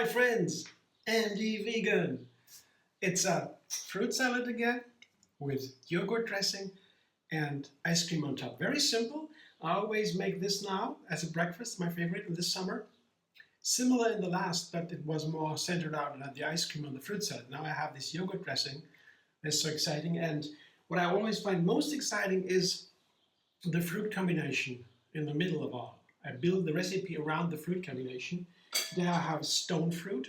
friends, Andy Vegan. It's a fruit salad again with yogurt dressing and ice cream on top. Very simple. I always make this now as a breakfast, my favorite in this summer. Similar in the last, but it was more centered out on the ice cream on the fruit salad. Now I have this yogurt dressing. That's so exciting. And what I always find most exciting is the fruit combination in the middle of all. I build the recipe around the fruit combination. There I have stone fruit.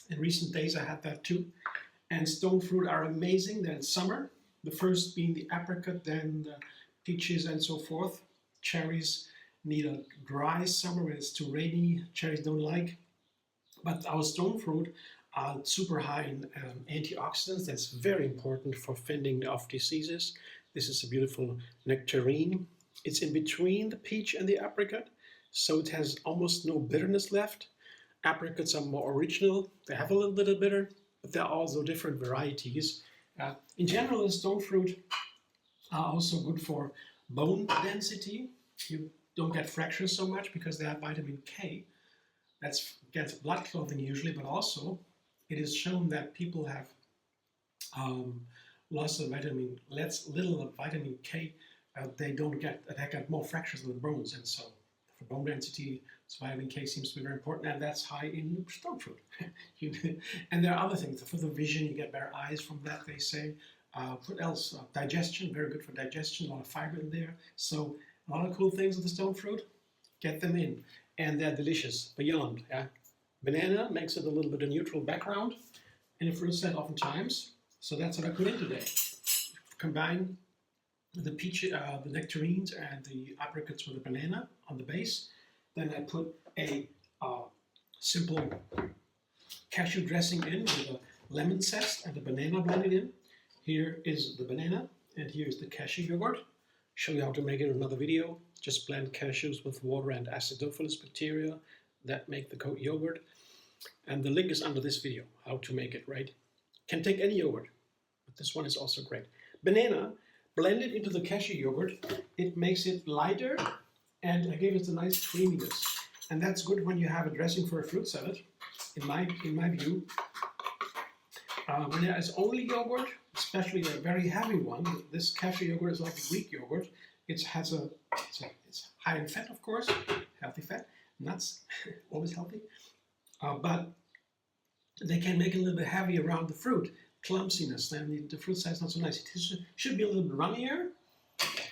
In recent days I had that too. And stone fruit are amazing. They're in summer. The first being the apricot, then the peaches and so forth. Cherries need a dry summer when it's too rainy. Cherries don't like. But our stone fruit are super high in antioxidants. That's very important for fending off diseases. This is a beautiful nectarine. It's in between the peach and the apricot, so it has almost no bitterness left. Apricots are more original. They have a little bit of bitter, but there are also different varieties. In general, the stone fruit are also good for bone density. You don't get fractures so much because they have vitamin K. That's against blood clotting usually, but also it is shown that people have loss of little of vitamin K. They get more fractures in the bones, and so for bone density, vitamin K seems to be very important, and that's high in stone fruit. And there are other things. For the vision, you get better eyes from that, they say. What else? Digestion, very good for digestion, a lot of fiber in there. So a lot of cool things with the stone fruit. Get them in, and they're delicious beyond. Yeah? Banana makes it a little bit of neutral background in a fruit salad oftentimes. So that's what I put in today. Combine the peach, the nectarines and the apricots with the banana on the base. Then I put a simple cashew dressing in with a lemon zest and a banana blended in. Here is the banana and here is the cashew yogurt. Show you how to make it in another video. Just blend cashews with water and acidophilus bacteria that make the yogurt. And the link is under this video, how to make it, right? Can take any yogurt, but this one is also great. Banana, blend it into the cashew yogurt. It makes it lighter and I gave it a nice creaminess. And that's good when you have a dressing for a fruit salad, in my view. When there is only yogurt, especially a very heavy one, this cashew yogurt is like a Greek yogurt. It's high in fat, of course, healthy fat, nuts, always healthy. But they can make it a little bit heavy around the fruit, clumsiness, then the fruit size is not so nice. It should be a little bit runnier,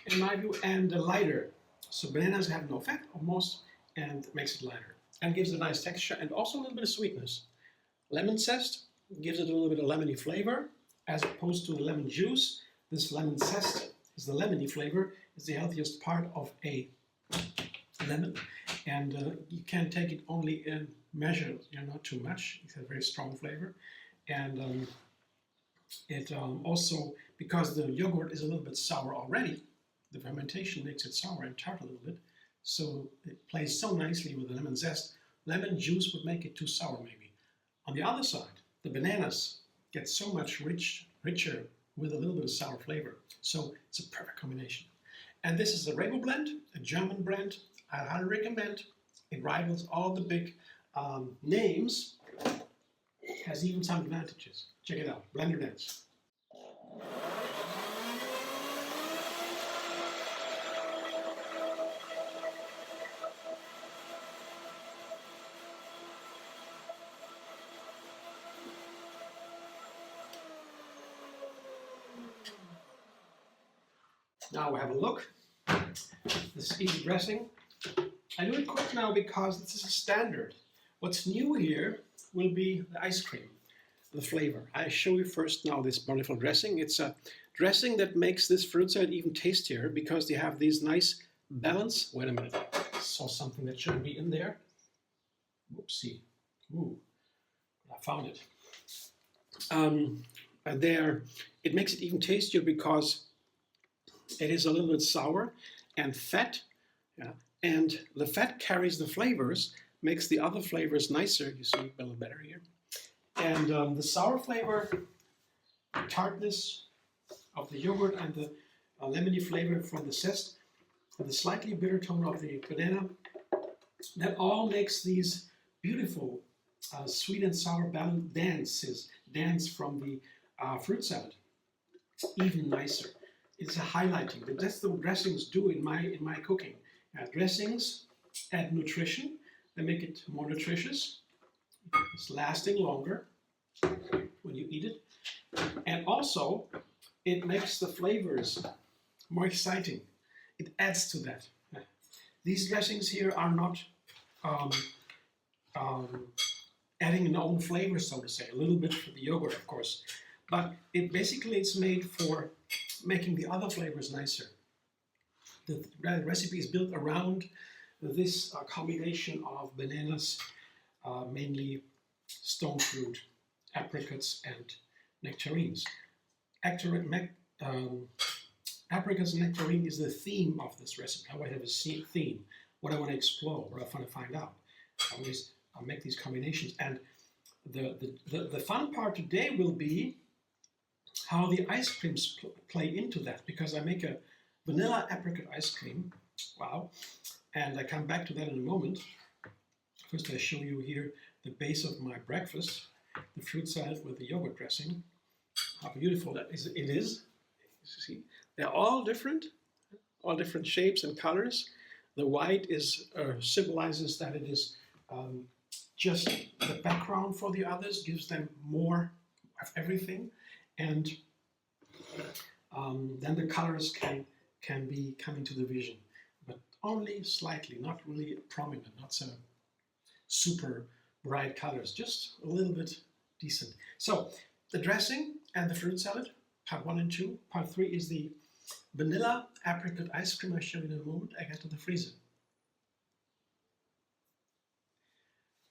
in my view, and lighter. So bananas have no fat, almost, and makes it lighter. And gives it a nice texture, and also a little bit of sweetness. Lemon zest gives it a little bit of lemony flavor, as opposed to the lemon juice. This lemon zest is the lemony flavor. It's the healthiest part of a lemon. And you can take it only in measure, not too much. It has a very strong flavor. And it also, because the yogurt is a little bit sour already, the fermentation makes it sour and tart a little bit. So it plays so nicely with the lemon zest. Lemon juice would make it too sour maybe. On the other side, the bananas get so much richer with a little bit of sour flavor. So it's a perfect combination. And this is a Rainbow blend, a German brand. I highly recommend. It rivals all the big names. It has even some advantages. Check it out. Blend your dance. Now we have a look. This easy dressing. I do it quick now because this is a standard. What's new here will be the ice cream, the flavor. I show you first now this wonderful dressing. It's a dressing that makes this fruit salad even tastier because they have these nice balance. Wait a minute, I saw something that shouldn't be in there. Whoopsie. Ooh, I found it. It makes it even tastier because it is a little bit sour and fat, and the fat carries the flavors, makes the other flavors nicer. You see a little better here. And the sour flavor, the tartness of the yogurt, and the lemony flavor from the zest, and the slightly bitter tone of the banana, that all makes these beautiful sweet and sour balance dance from the fruit salad. Even nicer. It's a highlighting. That's what dressings do in my cooking. Dressings add nutrition. They make it more nutritious. It's lasting longer when you eat it. And also, it makes the flavors more exciting. It adds to that. These dressings here are not adding an own flavor, so to say. A little bit for the yogurt, of course. But it's made for making the other flavors nicer. The recipe is built around this combination of bananas, mainly stone fruit, apricots, and nectarines. Apricots and nectarine is the theme of this recipe. How I have a theme, what I want to explore, what I want to find out. I always make these combinations. And the fun part today will be how the ice creams play into that, because I make a vanilla apricot ice cream. Wow. And I come back to that in a moment. First I show you here the base of my breakfast, the fruit salad with the yogurt dressing. How beautiful it is. You see, they're all different shapes and colors. The white symbolizes that it is just the background for the others, gives them more of everything. And then the colors can be coming to the vision, but only slightly, not really prominent, not so super bright colors, just a little bit decent. So the dressing and the fruit salad, part 1 and 2. Part 3 is the vanilla apricot ice cream I'll show you in a moment. I get to the freezer.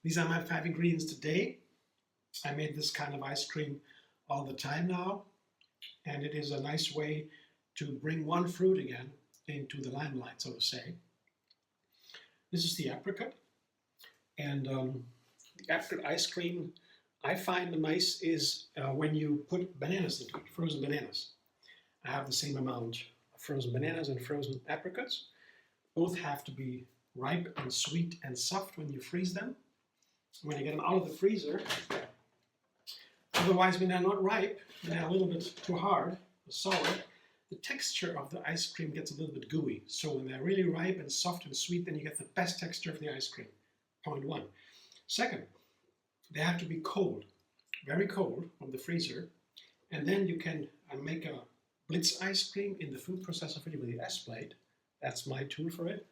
These are my 5 ingredients today. I made this kind of ice cream all the time now, and it is a nice way to bring one fruit again into the limelight, so to say. This is the apricot, and the apricot ice cream I find the nice is when you put bananas into it, frozen bananas. I have the same amount of frozen bananas and frozen apricots. Both have to be ripe and sweet and soft when you freeze them. When you get them out of the freezer, otherwise when they're not ripe, they're a little bit too hard, sour, the texture of the ice cream gets a little bit gooey. So when they're really ripe and soft and sweet, then you get the best texture of the ice cream. Point 1. Second, they have to be cold, very cold from the freezer, and then you can make a blitz ice cream in the food processor with the S-plate. That's my tool for it.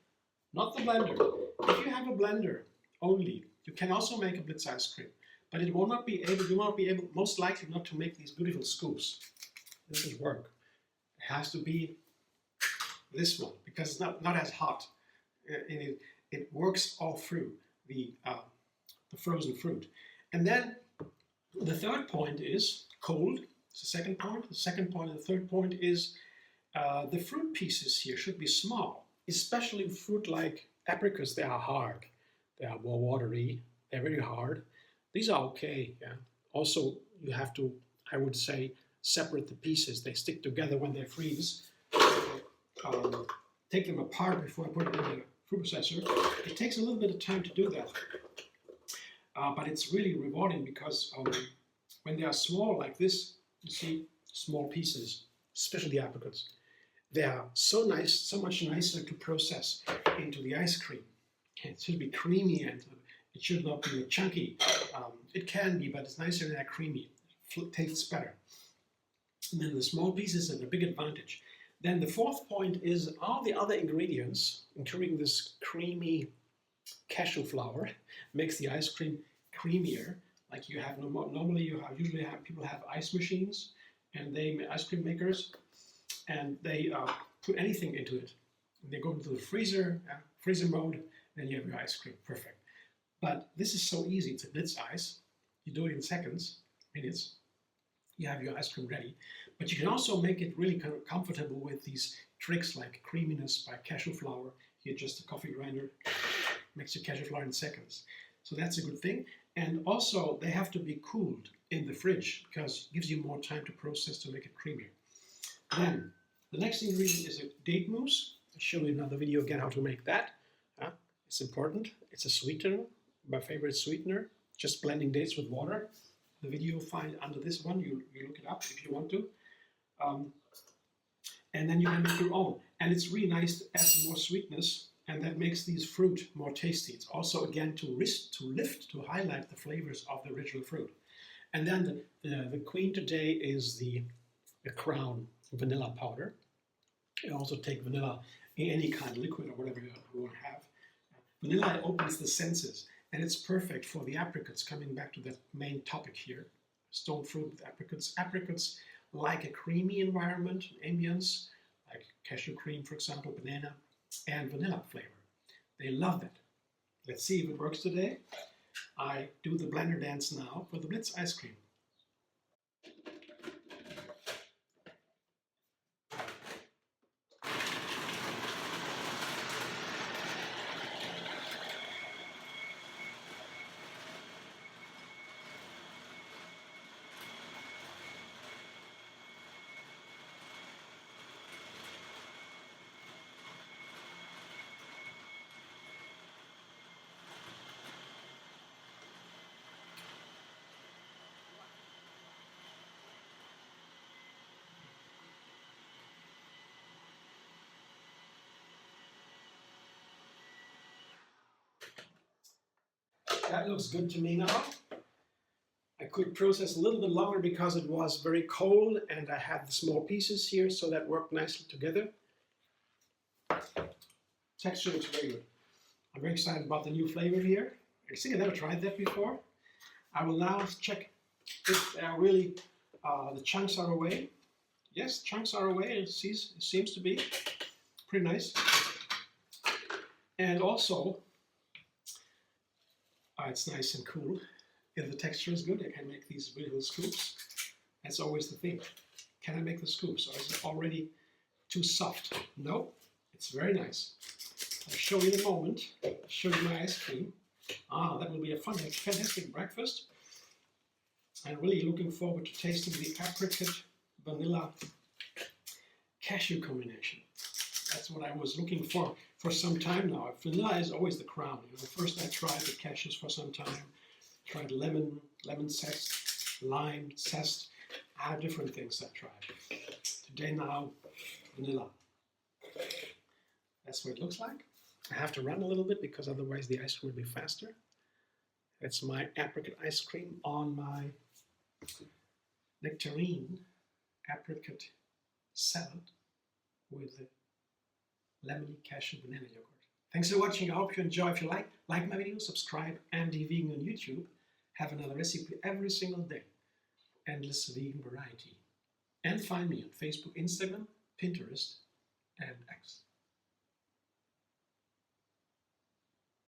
Not the blender. If you have a blender only, you can also make a blitz ice cream, but you will not be able, most likely not to make these beautiful scoops. This is work. It has to be this one, because it's not as hot. It works all through the frozen fruit. And then the third point is cold. It's the second point. The second point and the third point is the fruit pieces here should be small, especially fruit like apricots. They are hard. They are more watery. They're very hard. These are okay. Yeah. Also, you have to, I would say, separate the pieces. They stick together when they freeze. Take them apart before I put it in the food processor. It takes a little bit of time to do that. But it's really rewarding because when they are small like this, you see small pieces, especially the apricots, they are so nice, so much nicer to process into the ice cream. It should be creamy and it should not be chunky. It can be, but it's nicer than that creamy. It tastes better. And then the small pieces are a big advantage. Then the fourth point is all the other ingredients, including this creamy cashew flour, makes the ice cream creamier. Like you have normally people have ice machines and ice cream makers, and they put anything into it. They go into the freezer mode, and you have your ice cream. Perfect. But this is so easy. It's a blitz ice. You do it in seconds, minutes. You have your ice cream ready. But you can also make it really kind of comfortable with these tricks like creaminess by cashew flour. You adjust the coffee grinder, makes your cashew flour in seconds. So that's a good thing. And also they have to be cooled in the fridge because it gives you more time to process to make it creamier. Then the next ingredient is a date mousse. I'll show you another video again how to make that. It's important. It's a sweetener, my favorite sweetener. just blending dates with water. The video you'll find under this one, you look it up if you want to. And then you can make your own. And it's really nice to add some more sweetness, and that makes these fruit more tasty. It's also, again, to highlight the flavors of the original fruit. And then the queen today is the crown vanilla powder. You also take vanilla in any kind of liquid or whatever you want to have. Vanilla opens the senses, and it's perfect for the apricots, coming back to the main topic here. Stone fruit with apricots. Apricots like a creamy environment, ambience, like cashew cream, for example, banana, and vanilla flavor. They love it. Let's see if it works today. I do the blender dance now for the Blitz ice cream. That looks good to me now. I could process a little bit longer because it was very cold and I had the small pieces here, so that worked nicely together. Texture looks very good. I'm very excited about the new flavor here. I think I never tried that before. I will now check if really the chunks are away. Yes, chunks are away. It seems to be pretty nice. And also, it's nice and cool. If the texture is good, I can make these little scoops. That's always the thing. Can I make the scoops, or is it already too soft? No, it's very nice. I'll show you in a moment. I'll show you my ice cream. That will be a fantastic breakfast. I'm really looking forward to tasting the apricot vanilla cashew combination. That's what I was looking for some time now. Vanilla is always the crown. First I tried the cashews for some time. Tried lemon zest, lime zest. I have different things I tried. Today now, vanilla. That's what it looks like. I have to run a little bit because otherwise the ice cream will be faster. That's my apricot ice cream on my Nectarine Apricot salad with the Lemony cashew banana yogurt. Thanks for watching. I hope you enjoy. If you like my video, subscribe. Andy Vegan on YouTube. Have another recipe every single day. Endless vegan variety. And find me on Facebook, Instagram, Pinterest, and X.